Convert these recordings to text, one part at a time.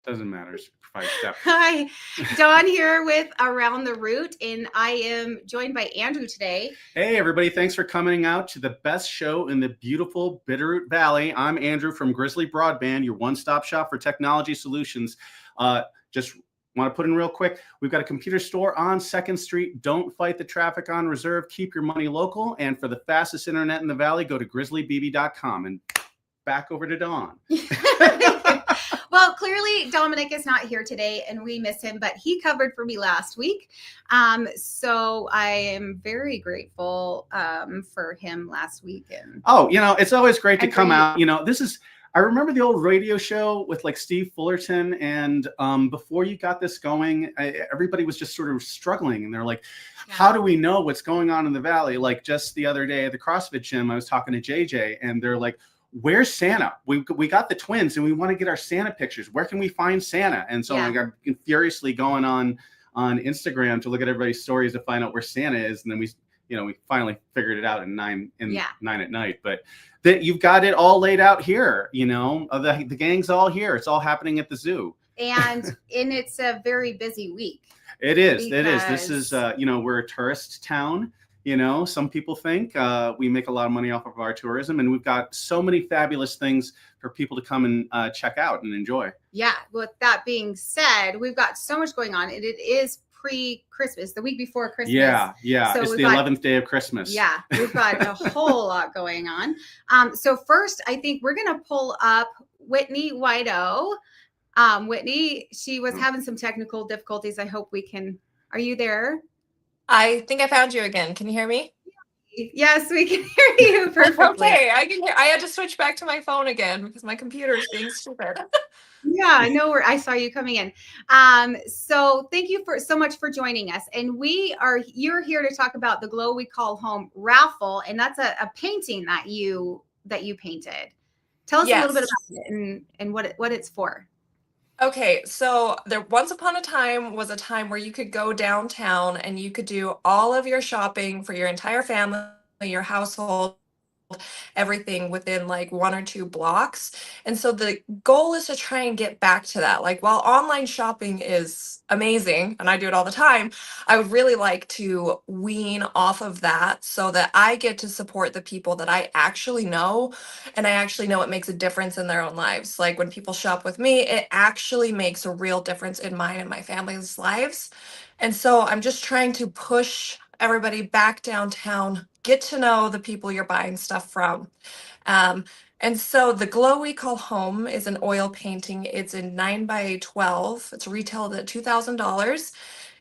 Doesn't matter. Just provide step. Hi, Dawn here with Around the Root, and I am joined by Andrew today. Hey, everybody. Thanks for coming out to the best show in the beautiful Bitterroot Valley. I'm Andrew from Grizzly Broadband, your one-stop shop for technology solutions. Just want to put in real quick, we've got a computer store on 2nd Street. Don't fight the traffic on Reserve. Keep your money local. And for the fastest internet in the valley, go to grizzlybb.com. And back over to Dawn. Well, clearly Dominic is not here today and we miss him, but he covered for me last week. So I am very grateful for him last week. And it's always great to come out. I remember the old radio show with like Steve Fullerton, and before you got this going, everybody was just sort of struggling, and they're like, how do we know what's going on in the valley? Like just the other day at the CrossFit gym, I was talking to JJ, and they're like, where's Santa? We got the twins and we want to get our Santa pictures. Where can we find Santa? And so I got furiously going on Instagram to look at everybody's stories to find out where Santa is. And then we finally figured it out at 9 at night. But that you've got it all laid out here, the gang's all here. It's all happening at the zoo. And it's a very busy week. It is. This is, we're a tourist town. Some people think we make a lot of money off of our tourism, and we've got so many fabulous things for people to come and check out and enjoy. Yeah. With that being said, we've got so much going on. It is pre-Christmas, the week before Christmas. Yeah. So it's the 11th day of Christmas. Yeah. We've got a whole lot going on. So first, I think we're going to pull up Whitney Whiteow. Whitney, she was having some technical difficulties. I hope we can. Are you there? I think I found you again. Can you hear me? Yes, we can hear you perfectly. Okay, I can hear. I had to switch back to my phone again because my computer is being stupid. Yeah, no, I saw you coming in. So thank you so much for joining us. And you're here to talk about the Glow We Call Home raffle, and that's a painting that you painted. Tell us a little bit about it and what it's for. Okay, so there once upon a time was a time where you could go downtown and you could do all of your shopping for your entire family, your household, everything within like 1 or 2 blocks. And so the goal is to try and get back to that. Like while online shopping is amazing and I do it all the time, I would really like to wean off of that so that I get to support the people that I actually know, and I actually know it makes a difference in their own lives. Like when people shop with me, it actually makes a real difference in mine and my family's lives. And so I'm just trying to push everybody back downtown, get to know the people you're buying stuff from. And so the Glow We Call Home is an oil painting. It's in 9x12. It's retailed at $2,000.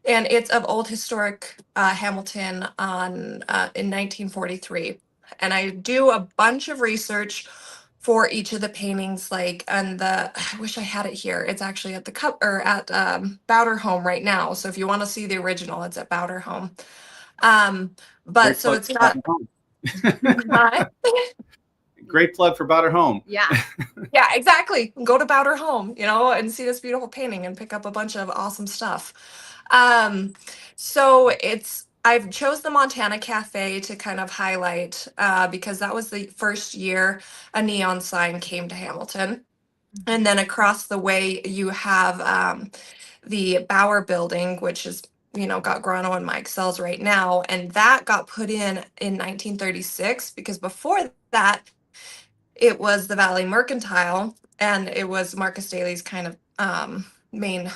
And it's of old historic Hamilton in 1943. And I do a bunch of research for each of the paintings, I wish I had it here. It's actually at Bowder Home right now. So if you want to see the original, it's at Bowder Home. But so it's not. Great plug for Bowder Home. Yeah. Yeah, exactly. Go to Bowder Home, and see this beautiful painting and pick up a bunch of awesome stuff. So I've chose the Montana Cafe to kind of highlight because that was the first year a neon sign came to Hamilton. And then across the way you have the Bauer building, which is got Grano and Mike Sells right now. And that got put in 1936 because before that, it was the Valley Mercantile, and it was Marcus Daly's kind of main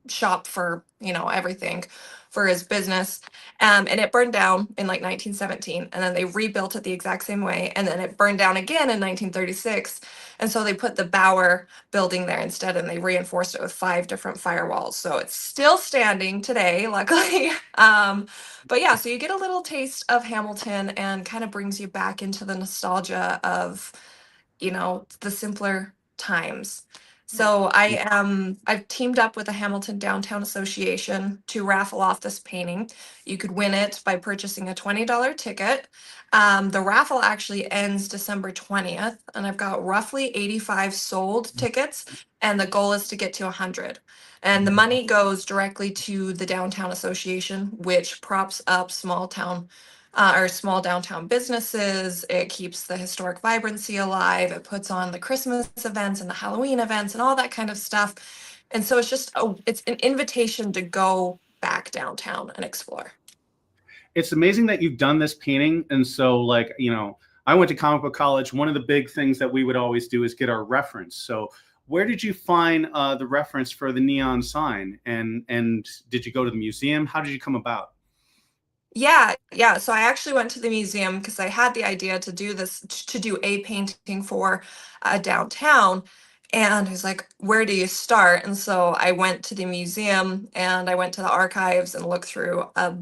shop for, everything for his business. And it burned down in like 1917, and then they rebuilt it the exact same way. And then it burned down again in 1936. And so they put the Bauer building there instead, and they reinforced it with 5 different firewalls. So it's still standing today, luckily. But yeah, so you get a little taste of Hamilton and kind of brings you back into the nostalgia of, the simpler times. So I've teamed up with the Hamilton Downtown Association to raffle off this painting. You could win it by purchasing a $20 ticket. The raffle actually ends December 20th, and I've got roughly 85 sold tickets, and the goal is to get to 100. And the money goes directly to the Downtown Association, which props up small downtown businesses. It keeps the historic vibrancy alive. It puts on the Christmas events and the Halloween events and all that kind of stuff. And so it's just it's an invitation to go back downtown and explore. It's amazing that you've done this painting. And so, like, you know, I went to comic book college. One of the big things that we would always do is get our reference. So where did you find the reference for the neon sign? And did you go to the museum? How did you come about? Yeah. So I actually went to the museum because I had the idea to do this, to do a painting for downtown. And I was like, where do you start? And so I went to the museum and I went to the archives and looked through a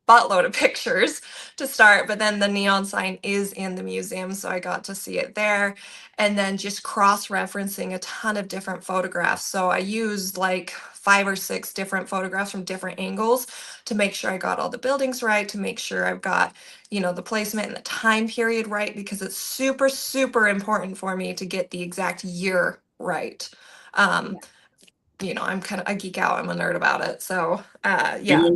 buttload of pictures to start, but then the neon sign is in the museum, so I got to see it there. And then just cross-referencing a ton of different photographs. So I used like 5 or 6 different photographs from different angles to make sure I got all the buildings right, to make sure I've got, you know, the placement and the time period right, because it's super, super important for me to get the exact year right. You know, I'm kind of, I geek out, I'm a nerd about it. So yeah.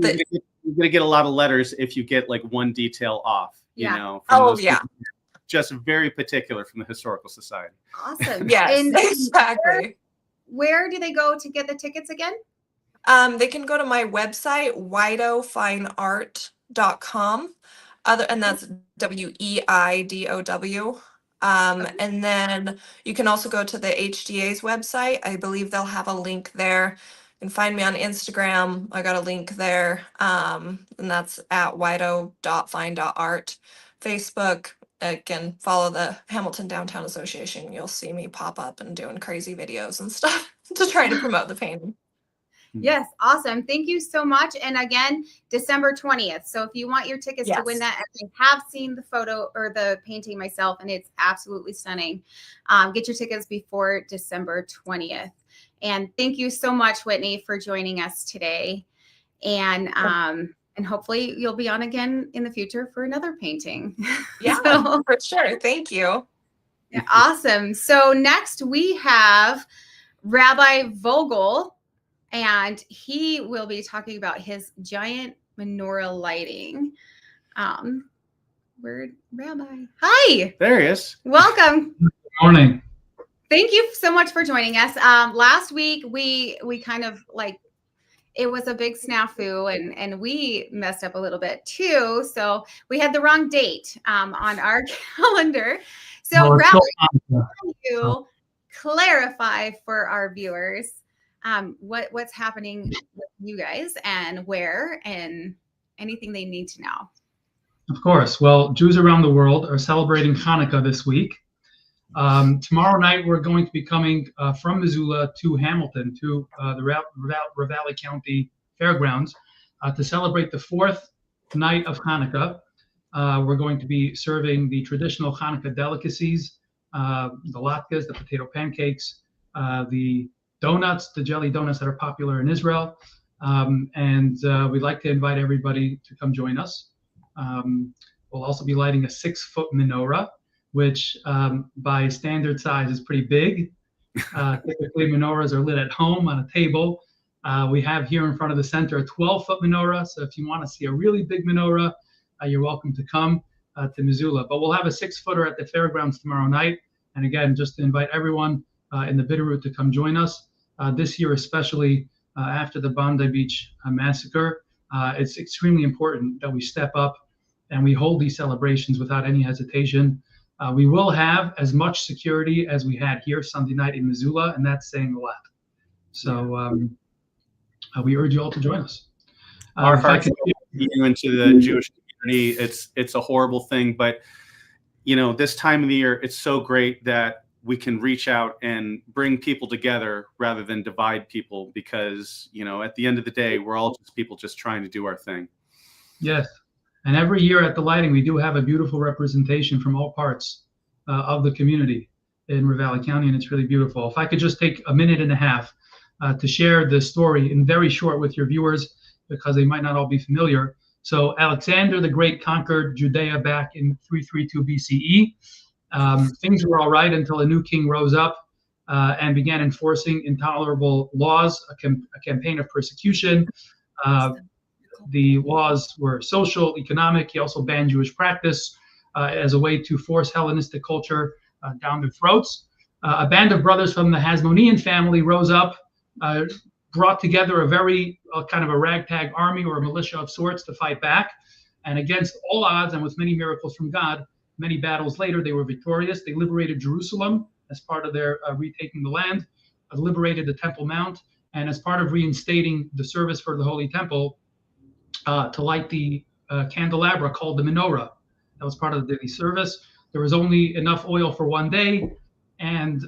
You're gonna get a lot of letters if you get like one detail off, you know. Oh yeah. Just very particular from the Historical Society. Awesome. Yes, And exactly. where do they go to get the tickets again? They can go to my website, weidofineart.com. And that's WEIDOW. And then you can also go to the HDA's website. I believe they'll have a link there. You can find me on Instagram. I got a link there. And that's at weido.fine.art. Facebook, can follow the Hamilton Downtown Association. You'll see me pop up and doing crazy videos and stuff to try to promote the painting. Yes, awesome. Thank you so much. And again, December 20th. So if you want your tickets to win that, I have seen the photo or the painting myself, and it's absolutely stunning. Get your tickets before December 20th. And thank you so much, Whitney, for joining us today. And hopefully you'll be on again in the future for another painting. Yeah, for sure. Thank you. Yeah, awesome. So next we have Rabbi Vogel, and he will be talking about his giant menorah lighting. Where'd Rabbi? Hi. There he is. Welcome. Good morning. Thank you so much for joining us. Last week we kind of like, it was a big snafu, and we messed up a little bit too. So we had the wrong date on our calendar. So Rabbi, can you clarify for our viewers what's happening with you guys and where and anything they need to know? Of course. Well, Jews around the world are celebrating Hanukkah this week. Tomorrow night, we're going to be coming from Missoula to Hamilton, to the Ravalli County Fairgrounds, to celebrate the 4th night of Hanukkah. We're going to be serving the traditional Hanukkah delicacies, the latkes, the potato pancakes, the donuts, the jelly donuts that are popular in Israel. And we'd like to invite everybody to come join us. We'll also be lighting a 6-foot menorah, which by standard size is pretty big. Typically, menorahs are lit at home on a table. We have here in front of the center a 12-foot menorah. So if you want to see a really big menorah, you're welcome to come to Missoula. But we'll have a 6-footer at the fairgrounds tomorrow night. And again, just to invite everyone in the Bitterroot to come join us. This year, especially after the Bondi Beach massacre, it's extremely important that we step up and we hold these celebrations without any hesitation. We will have as much security as we had here Sunday night in Missoula, and that's saying a lot. So we urge you all to join us. Our hearts you into the Jewish community. It's a horrible thing, but you know, this time of the year, it's so great that we can reach out and bring people together rather than divide people, because, you know, at the end of the day, we're all just people just trying to do our thing. Yes. And every year at the lighting, we do have a beautiful representation from all parts of the community in Ravalli County, and it's really beautiful. If I could just take a minute and a half to share the story in very short with your viewers, because they might not all be familiar. So Alexander the Great conquered Judea back in 332 BCE. Things were all right until a new king rose up and began enforcing intolerable laws, a campaign of persecution. The laws were social, economic. He also banned Jewish practice as a way to force Hellenistic culture down their throats. A band of brothers from the Hasmonean family rose up brought together a very kind of a ragtag army or a militia of sorts to fight back. And against all odds and with many miracles from God, many battles later, they were victorious. They liberated Jerusalem as part of their retaking the land, liberated the Temple Mount, and as part of reinstating the service for the Holy Temple, to light the candelabra called the menorah. That was part of the daily service. There was only enough oil for one day, and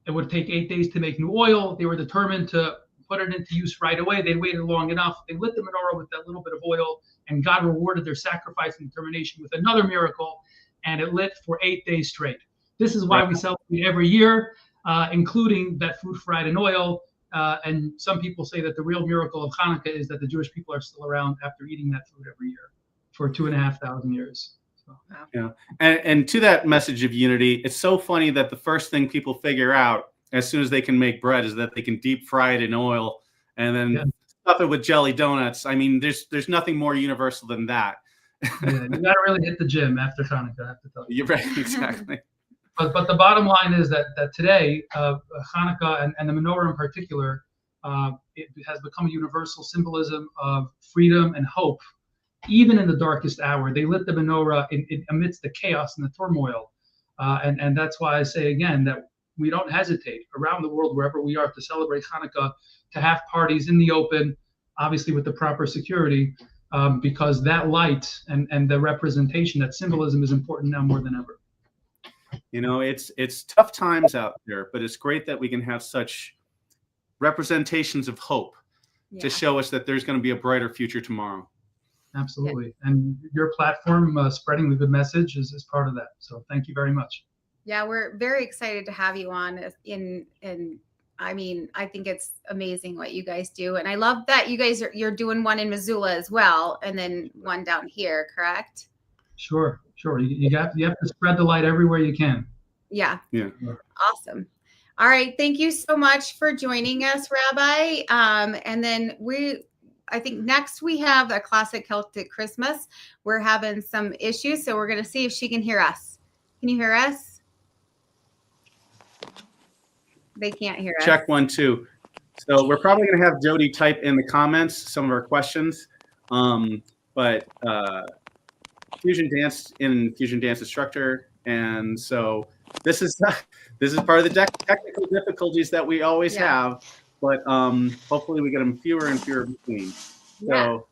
it would take 8 days to make new oil. They were determined to put it into use right away. They waited long enough. They lit the menorah with that little bit of oil, and God rewarded their sacrifice and determination with another miracle, and it lit for 8 days straight. This is why we celebrate every year, including that food fried in oil. And some people say that the real miracle of Hanukkah is that the Jewish people are still around after eating that food every year for 2,500 years. So. Yeah, and to that message of unity, it's so funny that the first thing people figure out as soon as they can make bread is that they can deep fry it in oil and then stuff it with jelly donuts. I mean, there's nothing more universal than that. Yeah, you gotta really hit the gym after Hanukkah, I have to tell you. You're right, exactly. But the bottom line is that today, Hanukkah and the menorah in particular, it has become a universal symbolism of freedom and hope. Even in the darkest hour, they lit the menorah amidst the chaos and the turmoil. And that's why I say again that we don't hesitate around the world, wherever we are, to celebrate Hanukkah, to have parties in the open, obviously with the proper security, because that light and the representation, that symbolism is important now more than ever. You know, it's tough times out there, but it's great that we can have such representations of hope to show us that there's going to be a brighter future tomorrow. Absolutely. Yeah. And your platform, spreading the good message, is part of that. So thank you very much. Yeah, we're very excited to have you on. I mean, I think it's amazing what you guys do. And I love that you're doing one in Missoula as well, and then one down here, correct? Sure. You have to spread the light everywhere you can. Yeah. Awesome. All right. Thank you so much for joining us, Rabbi. And then I think next we have a classic Celtic Christmas. We're having some issues, so we're going to see if she can hear us. Can you hear us? They can't hear us. Check 1, 2. So we're probably going to have Jody type in the comments some of our questions. But Fusion Dance instructor, and so this is part of the technical difficulties that we always have. But hopefully we get them fewer and fewer between. So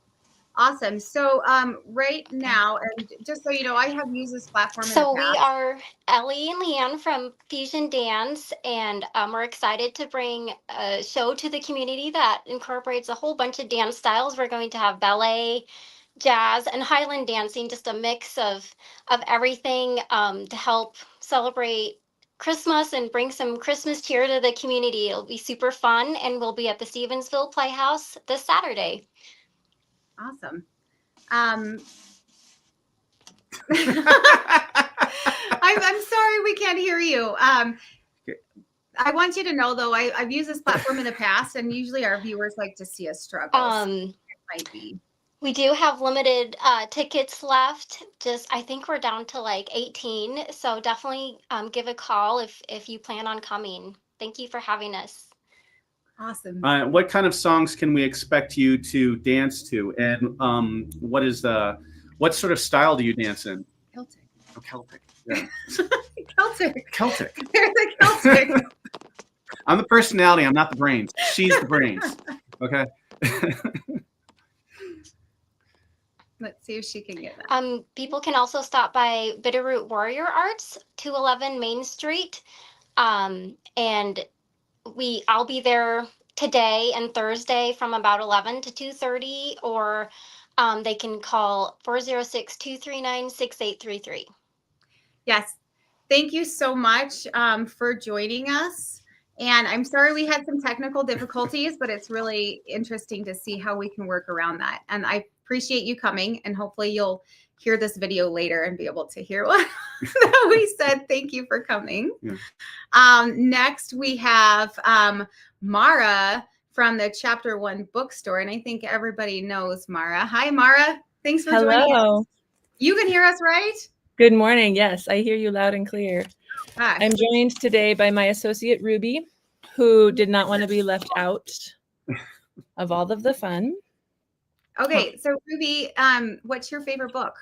awesome. So right now, and just so you know, I have used this platform. So we are Ellie and Leanne from Fusion Dance, and we're excited to bring a show to the community that incorporates a whole bunch of dance styles. We're going to have ballet, jazz, and Highland dancing, just a mix of everything to help celebrate Christmas and bring some Christmas cheer to the community. It'll be super fun, and we'll be at the Stevensville Playhouse this Saturday. Awesome. I'm sorry we can't hear you. I want you to know, though, I've used this platform in the past, and usually our viewers like to see us struggle. It might be. We do have limited tickets left. I think we're down to like 18. So definitely give a call if you plan on coming. Thank you for having us. Awesome. What kind of songs can we expect you to dance to? And what sort of style do you dance in? Celtic. Oh, Celtic. Yeah. Celtic. They're the Celtic. I'm the personality. I'm not the brains. She's the brains. Okay. Let's see if she can get that. People can also stop by Bitterroot Warrior Arts, 211 Main Street. And I'll be there today and Thursday from about 11 to 2:30, or they can call 406-239-6833. Yes. Thank you so much for joining us. And I'm sorry we had some technical difficulties, but it's really interesting to see how we can work around that. And I appreciate you coming, and hopefully you'll hear this video later and be able to hear what we said. Thank you for coming. Yeah. Next, we have Mara from the Chapter 1 bookstore, and I think everybody knows Mara. Hi, Mara. Thanks for joining us. You can hear us, right? Good morning. Yes, I hear you loud and clear. Hi. I'm joined today by my associate, Ruby. who did not want to be left out of all of the fun. Okay, so Ruby, what's your favorite book?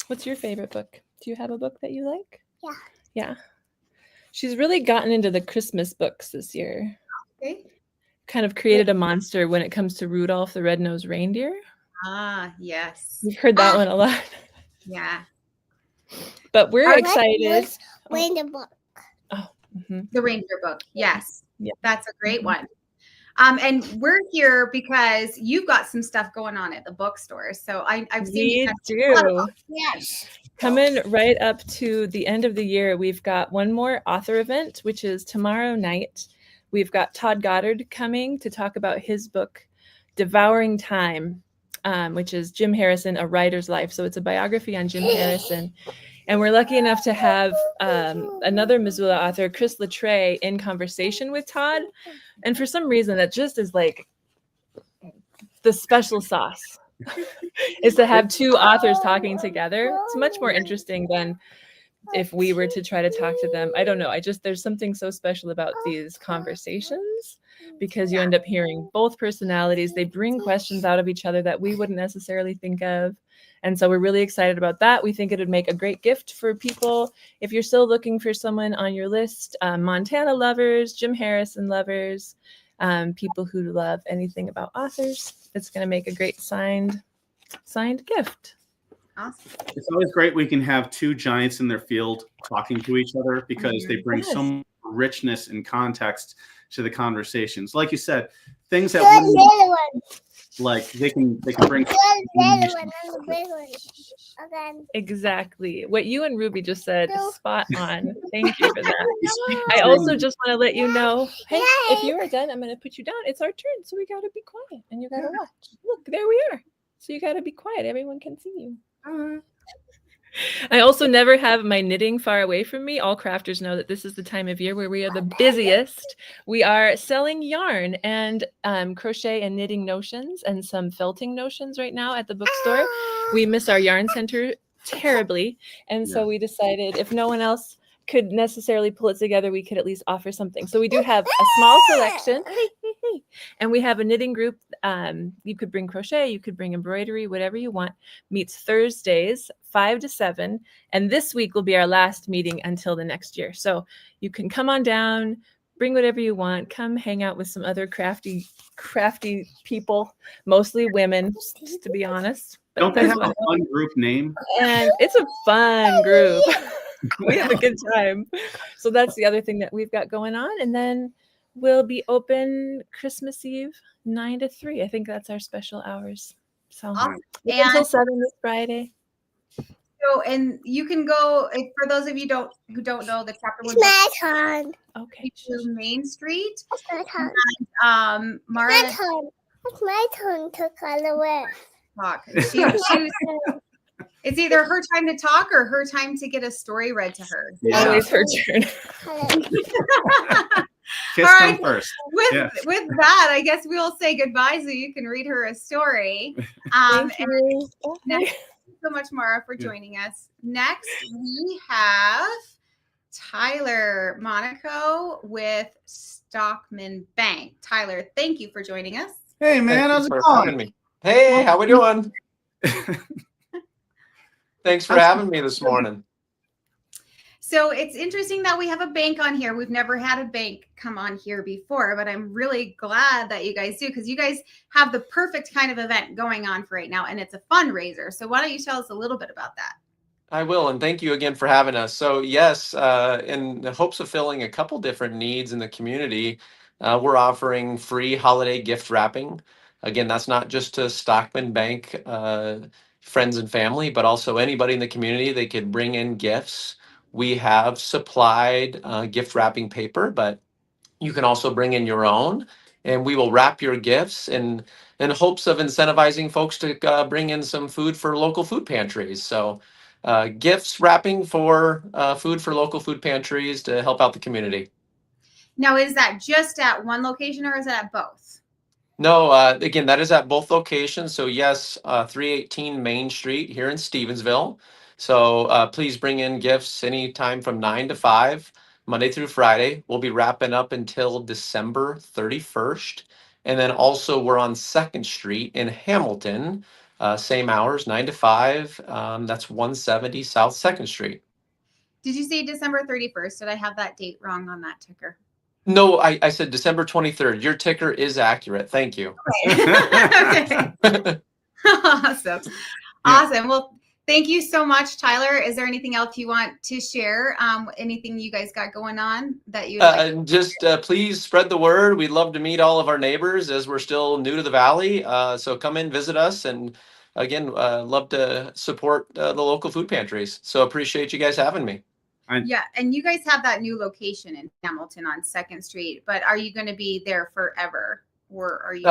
What's your favorite book? Do you have a book that you like? Yeah. Yeah. She's really gotten into the Christmas books this year. Okay. Kind of created a monster when it comes to Rudolph the Red-Nosed Reindeer. Ah, yes. We've heard that one a lot. Yeah. But we're excited. Reindeer book. Oh, mm-hmm. The reindeer book. Yes. Yeah. That's a great one. And we're here because you've got some stuff going on at the bookstore. So I've seen you do. Yes. Coming right up to the end of the year, we've got one more author event, which is tomorrow night. We've got Todd Goddard coming to talk about his book, Devouring Time, which is Jim Harrison, A Writer's Life. So it's a biography on Jim Harrison. And we're lucky enough to have another Missoula author, Chris Latreille, in conversation with Todd. And for some reason, that just is like the special sauce, is to have two authors talking together. It's much more interesting than if we were to try to talk to them. I don't know. There's something so special about these conversations because you end up hearing both personalities. They bring questions out of each other that we wouldn't necessarily think of. And so we're really excited about that. We think it would make a great gift for people. If you're still looking for someone on your list, Montana lovers, Jim Harrison lovers, people who love anything about authors, it's going to make a great signed gift. Awesome. It's always great we can have two giants in their field talking to each other because they bring so much richness and context to the conversations. Like you said, things that like they can bring. Exactly. What you and Ruby just said, spot on. Thank you for that. I also just want to let you know, hey, if you are done, I'm going to put you down. It's our turn, so we got to be quiet and you got to watch. Look, there we are. So you got to be quiet. Everyone can see you. I also never have my knitting far away from me. All crafters know that this is the time of year where we are the busiest. We are selling yarn and crochet and knitting notions and some felting notions right now at the bookstore. We miss our yarn center terribly. And so we decided if no one else could necessarily pull it together, we could at least offer something. So we do have a small selection. And we have a knitting group. You could bring crochet, you could bring embroidery, whatever you want. Meets Thursdays, 5 to 7. And this week will be our last meeting until the next year. So you can come on down, bring whatever you want, come hang out with some other crafty people, mostly women, to be honest. But don't they have a fun group name? And it's a fun group. We have a good time. So that's the other thing that we've got going on. And then we'll be open Christmas Eve, 9 to 3. I think that's our special hours. So until 7 this Friday. So, and you can go, for those of you who don't know, the chapter It's my turn. Okay. To Main Street. It's my turn. And, Mara. It's my turn to color with. Talk. It's either her time to talk or her time to get a story read to her. Yeah. Always her turn. Kiss All come right. first. With that, I guess we'll say goodbye so you can read her a story. Thank you. Thank you so much, Mara, for joining us. Next, we have Tyler Monaco with Stockman Bank. Tyler, thank you for joining us. Hey, man, how's it going? Hey, how we doing? Thanks for having me this morning. So it's interesting that we have a bank on here. We've never had a bank come on here before, but I'm really glad that you guys do because you guys have the perfect kind of event going on for right now, and it's a fundraiser. So why don't you tell us a little bit about that? I will, and thank you again for having us. So yes, in the hopes of filling a couple different needs in the community, we're offering free holiday gift wrapping. Again, that's not just to Stockman Bank friends and family, but also anybody in the community. They could bring in gifts. We have supplied gift wrapping paper, but you can also bring in your own, and we will wrap your gifts in hopes of incentivizing folks to bring in some food for local food pantries. So gifts wrapping for food for local food pantries to help out the community. Now, is that just at one location or is it at both? No, again, that is at both locations. So yes, 318 Main Street here in Stevensville. So please bring in gifts anytime from 9 to 5. Monday through Friday. We'll be wrapping up until December 31st. And then also we're on 2nd Street in Hamilton, same hours, 9 to 5. That's 170 South 2nd Street. Did you say December 31st? Did I have that date wrong on that ticker? No, I said December 23rd. Your ticker is accurate. Thank you. Okay. Awesome. Awesome. Well, thank you so much, Tyler. Is there anything else you want to share? Anything you guys got going on that you just please spread the word. We'd love to meet all of our neighbors as we're still new to the valley. So come in, visit us, and again, love to support the local food pantries. So appreciate you guys having me. Yeah, and you guys have that new location in Hamilton on 2nd Street, but are you going to be there forever, or are you?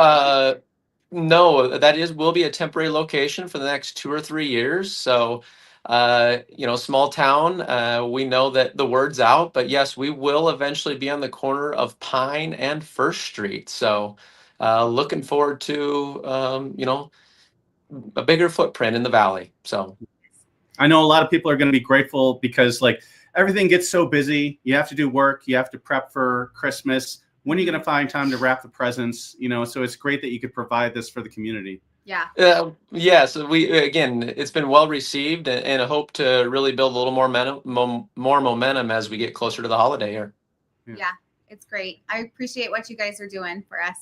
No, will be a temporary location for the next 2 or 3 years. So, small town. We know that the word's out, but yes, we will eventually be on the corner of Pine and 1st Street. So, looking forward to a bigger footprint in the valley. So, I know a lot of people are going to be grateful because like everything gets so busy. You have to do work. You have to prep for Christmas. When are you going to find time to wrap the presents? So it's great that you could provide this for the community. Yeah. Yes, it's been well received, and I hope to really build a little more momentum as we get closer to the holiday here. Yeah, it's great. I appreciate what you guys are doing for us.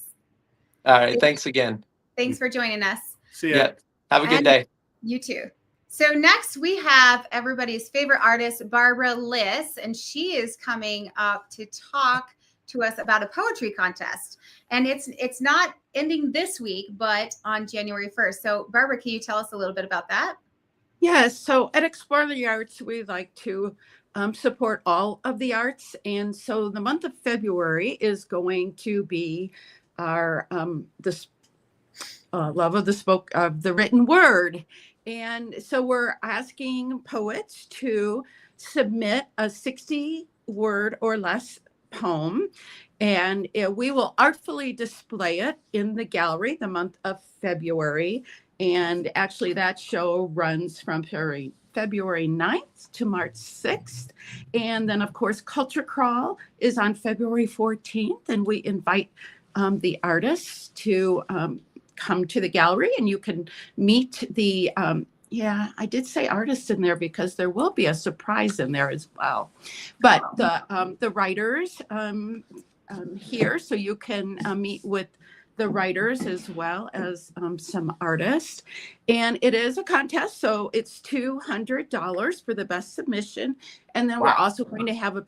All right. Thanks again. Thanks for joining us. See ya. Yeah. Have a good day. You too. So next we have everybody's favorite artist, Barbara Liss, and she is coming up to talk to us about a poetry contest. And it's not ending this week, but on January 1st. So Barbara, can you tell us a little bit about that? Yes. So at Explore the Arts, we like to support all of the arts. And so the month of February is going to be our love of the written word. And so we're asking poets to submit a 60-word or less poem, and we will artfully display it in the gallery the month of February. And actually that show runs from February 9th to March 6th. And then of course Culture Crawl is on February 14th, and we invite the artists to come to the gallery, and you can meet the I did say artists in there because there will be a surprise in there as well. But the writers here, so you can meet with the writers as well as some artists. And it is a contest, so it's $200 for the best submission. And then we're also going to have a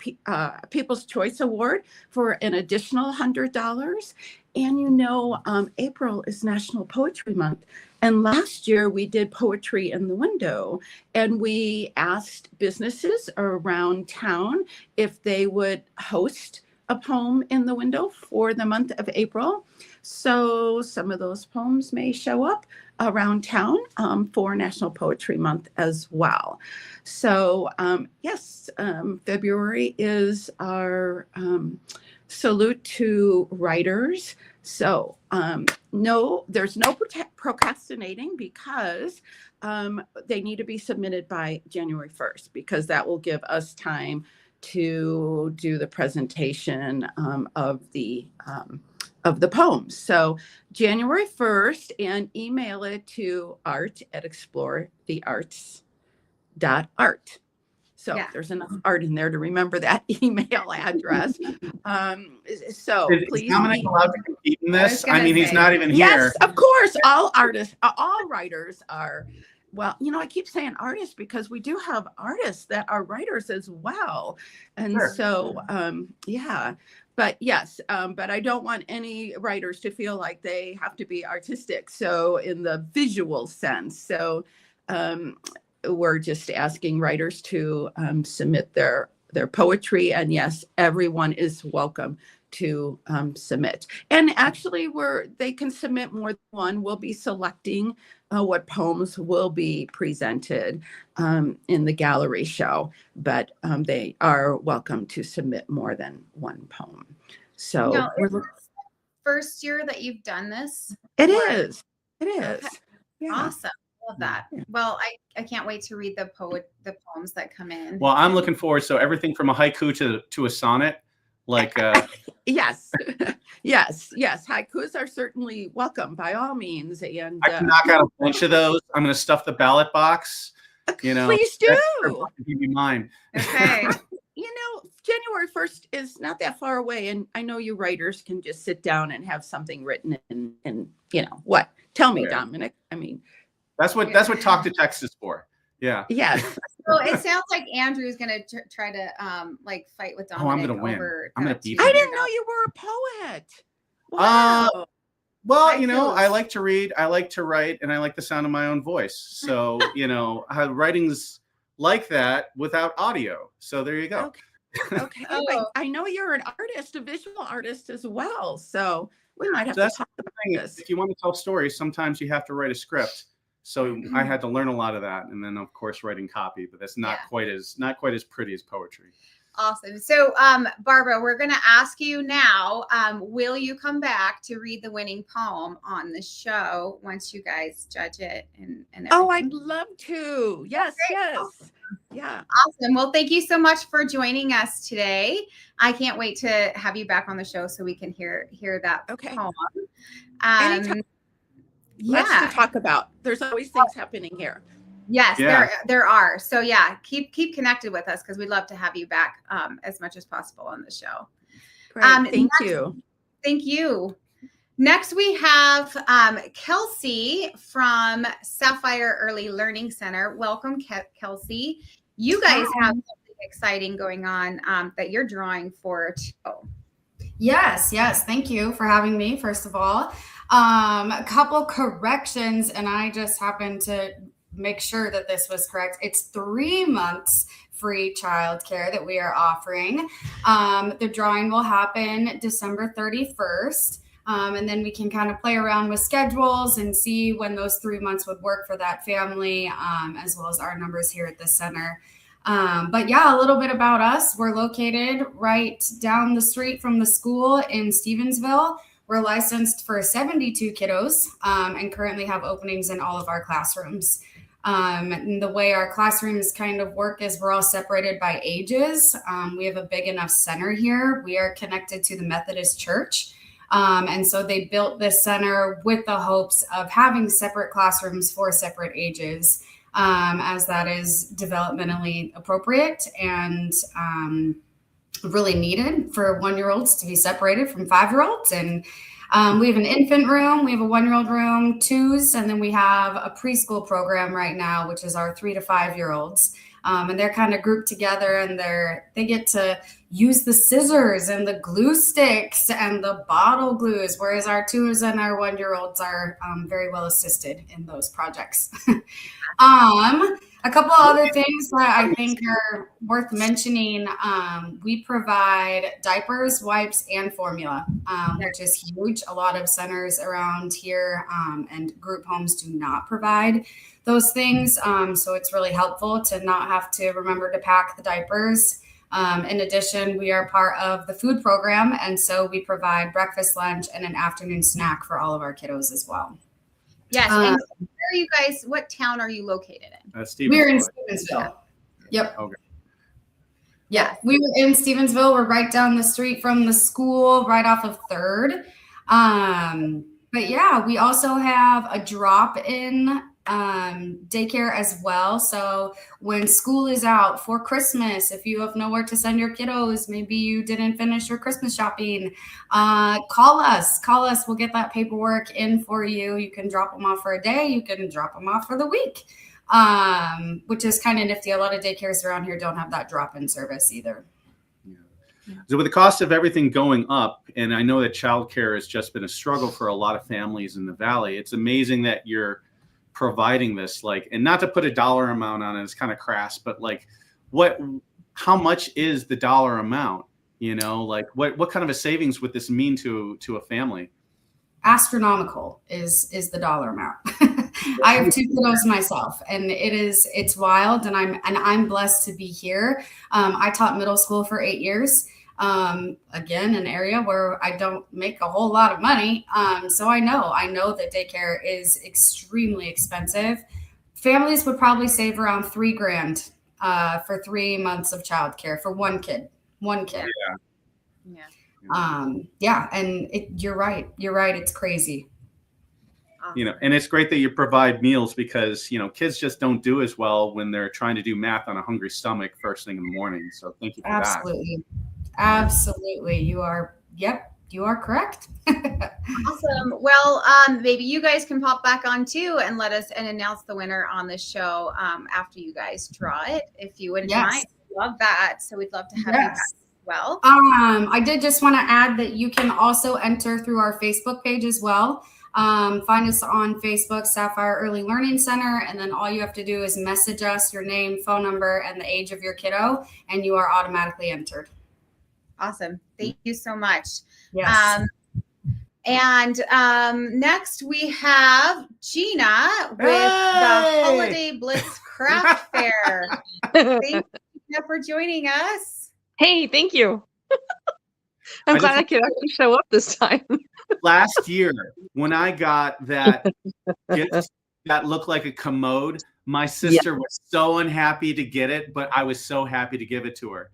People's Choice Award for an additional $100. And April is National Poetry Month. And last year we did Poetry in the Window, and we asked businesses around town if they would host a poem in the window for the month of April. So some of those poems may show up around town for National Poetry Month as well. So February is our salute to writers. So there's no procrastinating, because they need to be submitted by January 1st, because that will give us time to do the presentation of the poems. So January 1st, and email it to art@explorethearts.art. So there's enough art in there to remember that email address. So please. Dominic allowed to compete in this? I mean, he's not even here. Yes, of course. All writers are. Well, I keep saying artists because we do have artists that are writers as well. And so, but yes, but I don't want any writers to feel like they have to be artistic. So in the visual sense, so we're just asking writers to submit their poetry. And yes, everyone is welcome to submit. And actually they can submit more than one. We'll be selecting what poems will be presented in the gallery show, but they are welcome to submit more than one poem. So is this the first year that you've done this? It is. Okay. Yeah. Awesome. love that. Well, I can't wait to read the poems that come in. Well, I'm looking forward. So everything from a haiku to a sonnet, like Yes, yes, yes. Haikus are certainly welcome by all means. And I can knock out a bunch of those. I'm going to stuff the ballot box. You know, please do. Give me mine. Okay. You know, January 1st is not that far away, and I know you writers can just sit down and have something written and you know what? Tell me, Dominic. I mean, that's what Talk to Text is for. Yeah. Yes. So it sounds like Andrew's gonna try to like fight with Dominic. I'm gonna win. I'm gonna beat him. I didn't know you were a poet. Wow. Well, you know, I like to read, I like to write, and I like the sound of my own voice. So, you know, writing's like that without audio. So there you go. Okay. I know you're an artist, a visual artist as well. So we might have to talk about this. If you want to tell stories, sometimes you have to write a script. So I had to learn a lot of that, and then of course writing copy. But that's not quite as pretty as poetry. Awesome. So, Barbara, we're going to ask you now, will you come back to read the winning poem on the show once you guys judge it? And oh, I'd love to. Yes, yes. Awesome. Yeah. Awesome. Well, thank you so much for joining us today. I can't wait to have you back on the show so we can hear that poem. Anytime. Lots to talk about. There's always things happening here. Yes, there are. So yeah, keep connected with us because we'd love to have you back as much as possible on the show. Great. Thank you. Thank you. Next, we have Kelsey from Sapphire Early Learning Center. Welcome, Kelsey. You guys have something exciting going on that you're drawing for too. Yes. Thank you for having me, first of all. A couple corrections, and I just happened to make sure that this was correct. It's 3 months free childcare that we are offering. The drawing will happen December 31st. And then we can kind of play around with schedules and see when those 3 months would work for that family, as well as our numbers here at the center. But yeah, a little bit about us. We're located right down the street from the school in Stevensville. We're licensed for 72 kiddos and currently have openings in all of our classrooms. And the way our classrooms kind of work is we're all separated by ages. We have a big enough center here. We are connected to the Methodist Church. And so they built this center with the hopes of having separate classrooms for separate ages, as that is developmentally appropriate and really needed for 1-year-olds to be separated from 5-year-olds. And we have an infant room, we have a 1-year-old room, 2s, and then we have a preschool program right now, which is our 3 to 5-year-olds. And they're kind of grouped together, and they get to use the scissors and the glue sticks and the bottle glues, whereas our 2s and our 1-year-olds are very well assisted in those projects. A couple of other things that I think are worth mentioning. We provide diapers, wipes, and formula, which is huge. A lot of centers around here and group homes do not provide those things. So it's really helpful to not have to remember to pack the diapers. In addition, we are part of the food program. And so we provide breakfast, lunch, and an afternoon snack for all of our kiddos as well. Yes. And where are you guys? What town are you located in? We're in Stevensville. Yep. Okay. Yeah, we were in Stevensville. We're right down the street from the school, right off of 3rd. But yeah, we also have a drop-in daycare as well. So when school is out for Christmas, if you have nowhere to send your kiddos, maybe you didn't finish your Christmas shopping, call us. We'll get that paperwork in for you. You can drop them off for a day. You can drop them off for the week, which is kind of nifty. A lot of daycares around here don't have that drop-in service either. So with the cost of everything going up, and I know that childcare has just been a struggle for a lot of families in the Valley, it's amazing that you're providing this, like, and not to put a dollar amount on it, it's kind of crass, but like how much is the dollar amount? You know, like what kind of a savings would this mean to a family? Astronomical is the dollar amount. I have 2 kiddos myself, and it's wild, and I'm blessed to be here. I taught middle school for 8 years. Again, an area where I don't make a whole lot of money. So I know that daycare is extremely expensive, families would probably save around $3,000 for 3 months of childcare for one kid. Yeah. And you're right. It's crazy. You know, and it's great that you provide meals because, you know, kids just don't do as well when they're trying to do math on a hungry stomach first thing in the morning. So thank you for Absolutely. Absolutely. You are correct. Awesome. Well, maybe you guys can pop back on too and let us and announce the winner on the show after you guys draw it, if you wouldn't mind. Love that. So we'd love to have you back as well. I did just want to add that you can also enter through our Facebook page as well. Find us on Facebook, Sapphire Early Learning Center, and then all you have to do is message us your name, phone number, and the age of your kiddo, and you are automatically entered. Awesome. Thank you so much. Yes. Next we have Gina with the Holiday Blitz Craft Fair. Thank you, Gina, for joining us. Hey, thank you. I'm glad I could actually show up this time. Last year, when I got that gift that looked like a commode, my sister was so unhappy to get it, but I was so happy to give it to her.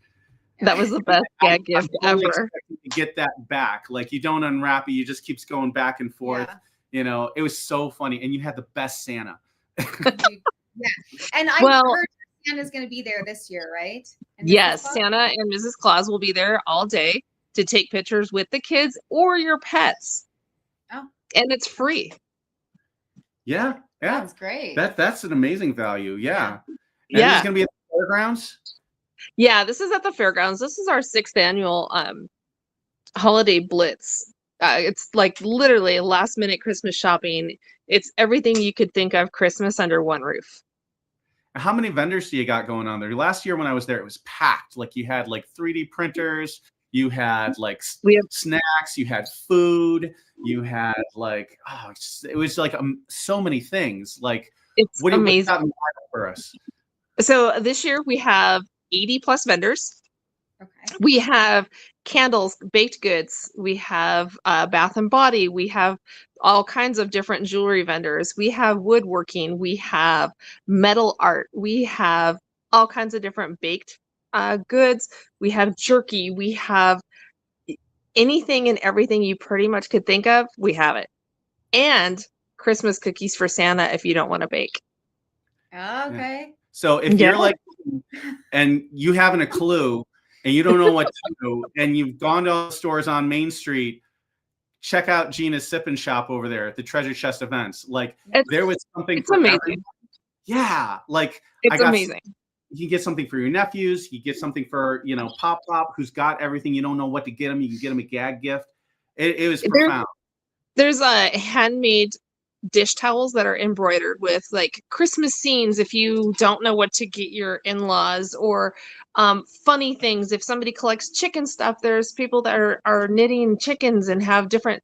That was the best gag gift ever. To get that back, like you don't unwrap it, you just keeps going back and forth. Yeah. You know, it was so funny, and you had the best Santa. And I heard Santa's going to be there this year, right? Yes, Santa and Mrs. Claus will be there all day to take pictures with the kids or your pets. Oh, and it's free. Yeah, that's great. That's an amazing value. Yeah. And yeah. This is going to be at the fairgrounds. Yeah, this is at the fairgrounds. This is our 6th annual holiday blitz. It's like literally last minute Christmas shopping. It's everything you could think of Christmas under one roof. How many vendors do you got going on there? Last year when I was there, it was packed. Like you had like 3D printers, you had like snacks, you had food, you had like, it was like so many things. Like, it's amazing. What for us? So this year we have 80 plus vendors. Okay. We have candles, baked goods. We have Bath and Body. We have all kinds of different jewelry vendors. We have woodworking. We have metal art. We have all kinds of different baked goods. We have jerky. We have anything and everything you pretty much could think of. We have it. And Christmas cookies for Santa if you don't want to bake. Okay. So if you're like, and you haven't a clue and you don't know what to do, and you've gone to all the stores on Main Street, check out Gina's Sip and Shop over there at the Treasure Chest events. Like there was something for amazing. Everyone. Yeah. Like it's amazing. You get something for your nephews. You get something for, you know, Pop, who's got everything. You don't know what to get them. You can get them a gag gift. It was profound. There's a handmade dish towels that are embroidered with like Christmas scenes if you don't know what to get your in-laws, or funny things. If somebody collects chicken stuff, there's people that are knitting chickens and have different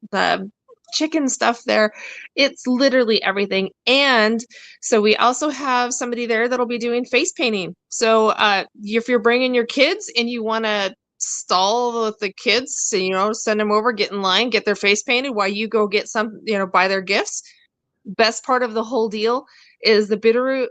chicken stuff there. It's literally everything. And so we also have somebody there that'll be doing face painting. So if you're bringing your kids and you want to stall with the kids, so, you know, send them over, get in line, get their face painted while you go get some, you know, buy their gifts. Best part of the whole deal is the Bitterroot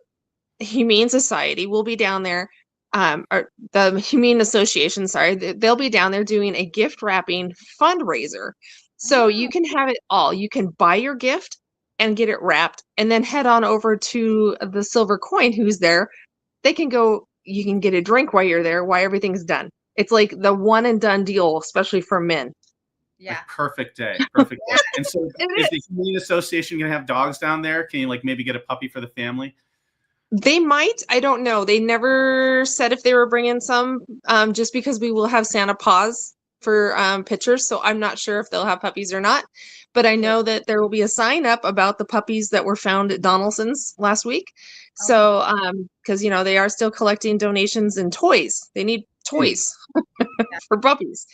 Humane Society will be down there, or the Humane Association, sorry, they'll be down there doing a gift wrapping fundraiser. So you can have it all. You can buy your gift and get it wrapped and then head on over to the Silver Coin who's there. They can go, you can get a drink while you're there, while everything's done. It's like the one and done deal, especially for men. Yeah. Like perfect day. Perfect day. And so is the Humane Association going to have dogs down there? Can you like maybe get a puppy for the family? They might. I don't know. They never said if they were bringing some, just because we will have Santa paws for pictures. So I'm not sure if they'll have puppies or not. But I know that there will be a sign up about the puppies that were found at Donaldson's last week. So, because, you know, they are still collecting donations and toys. They need toys for puppies.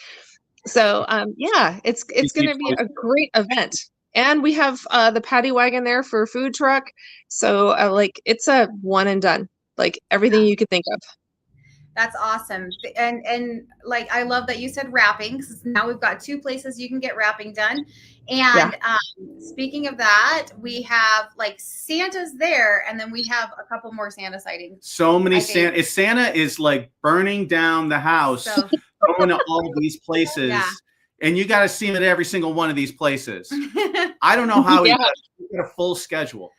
So, yeah, it's going to be a great event. And we have the paddy wagon there for food truck. So, like, it's a one and done, like everything you could think of. That's awesome. And like, I love that you said wrapping, because now we've got 2 places you can get wrapping done. And speaking of that, we have like Santa's there, and then we have a couple more Santa sightings. So many Santa. Santa is like burning down the house, going to all these places. Yeah. And you got to see him at every single one of these places. I don't know how he does. He's got a full schedule.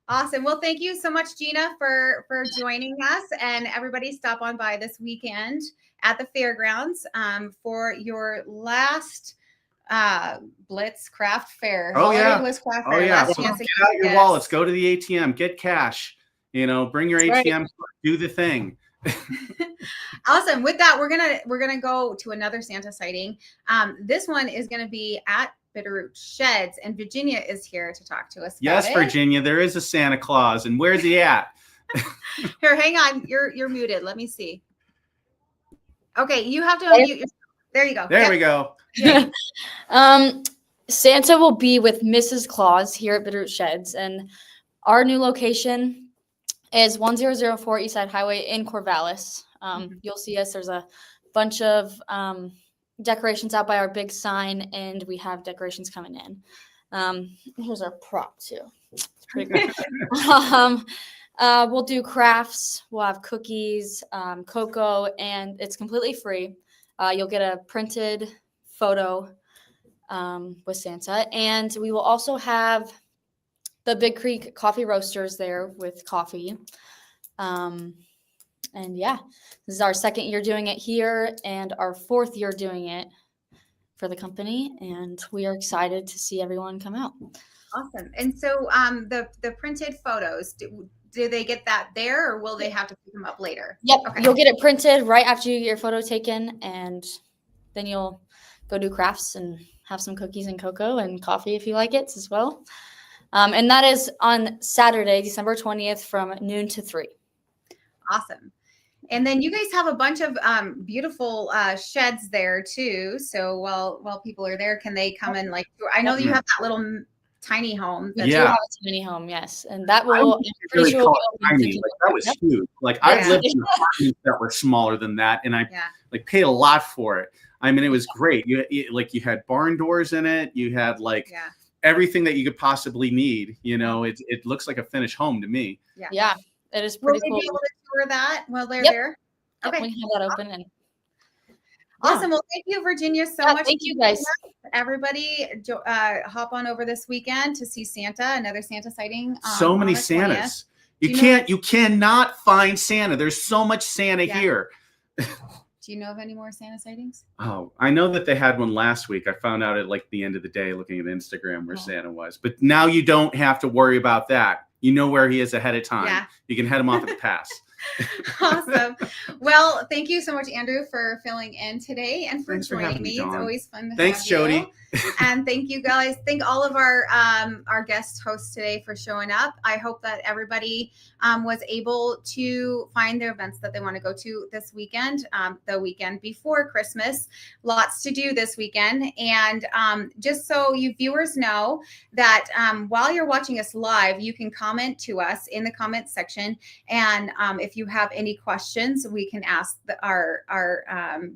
Awesome. Well, thank you so much, Gina, for joining us, and everybody stop on by this weekend at the fairgrounds for your last Blitz Craft Fair. Oh yeah. Blitz Craft Oh Fair. yeah. Last So chance get to out your wallets, go to the ATM, get cash, you know, bring your ATM, do the thing. Awesome. With that, we're gonna go to another Santa sighting. This one is gonna be at Bitterroot Sheds, and Virginia is here to talk to us about Yes, it. Virginia, there is a Santa Claus, and where's he at? Here, hang on. You're muted. Let me see. Okay, you have to unmute yourself. There you go. There we go. Santa will be with Mrs. Claus here at Bitterroot Sheds, and our new location is 1004 Eastside Highway in Corvallis. You'll see us. There's a bunch of decorations out by our big sign, and we have decorations coming in. Here's our prop too. It's pretty cool. We'll do crafts. We'll have cookies, cocoa, and it's completely free. You'll get a printed photo with Santa, and we will also have the Big Creek coffee roasters there with coffee. And yeah, this is our 2nd year doing it here and our 4th year doing it for the company, and we are excited to see everyone come out. Awesome. And so the printed photos, do they get that there, or will they have to pick them up later? Yep. Okay. You'll get it printed right after you get your photo taken, and then you'll go do crafts and have some cookies and cocoa and coffee if you like it as well. And that is on Saturday, December 20th from noon to 3. Awesome. And then you guys have a bunch of beautiful sheds there too. So while people are there, can they come and like, I know that you have that little tiny home. We do have a tiny home, yes. And that will, Really call it tiny. Like, that was huge. Like I've lived in apartments that were smaller than that, and I like paid a lot for it. I mean, it was great. You had barn doors in it. You had like everything that you could possibly need. You know, it looks like a finished home to me. Yeah, it is pretty cool. Will they be able to tour that while they're there? Yep, Okay, we can have that open. And awesome. Well, thank you, Virginia, so much. Thank you, guys. Everybody, hop on over this weekend to see Santa. Another Santa sighting. So many Santas. You cannot find Santa. There's so much Santa here. Do you know of any more Santa sightings? Oh, I know that they had one last week. I found out at like the end of the day looking at Instagram where Santa was. But now you don't have to worry about that. You know where he is ahead of time. Yeah. You can head him off at the pass. Awesome. Well, thank you so much, Andrew, for filling in today and for joining me. It's always fun to Thanks, have Jody. you. And thank you guys. Thank all of our guest hosts today for showing up. I hope that everybody was able to find the events that they want to go to this weekend, the weekend before Christmas. Lots to do this weekend. And just so you viewers know that while you're watching us live, you can comment to us in the comment section. And if you have any questions, we can ask our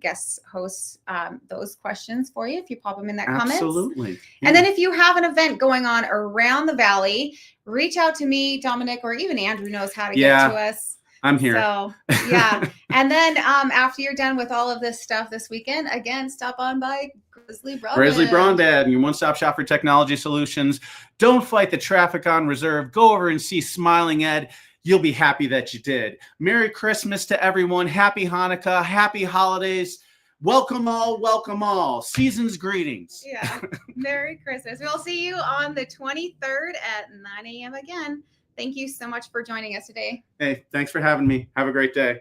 guest hosts those questions for you if you pop them in that comment. Absolutely. Yeah. And then if you have an event going on around the valley, reach out to me, Dominic, or even Andrew knows how to get to us. I'm here. So yeah. And then after you're done with all of this stuff this weekend, again, stop on by Grizzly Braunbad, your one-stop shop for technology solutions. Don't fight the traffic on Reserve. Go over and see Smiling Ed. You'll be happy that you did. Merry Christmas to everyone. Happy Hanukkah. Happy holidays. Welcome all. Season's greetings. Yeah. Merry Christmas. We'll see you on the 23rd at 9 a.m. again. Thank you so much for joining us today. Hey, thanks for having me. Have a great day.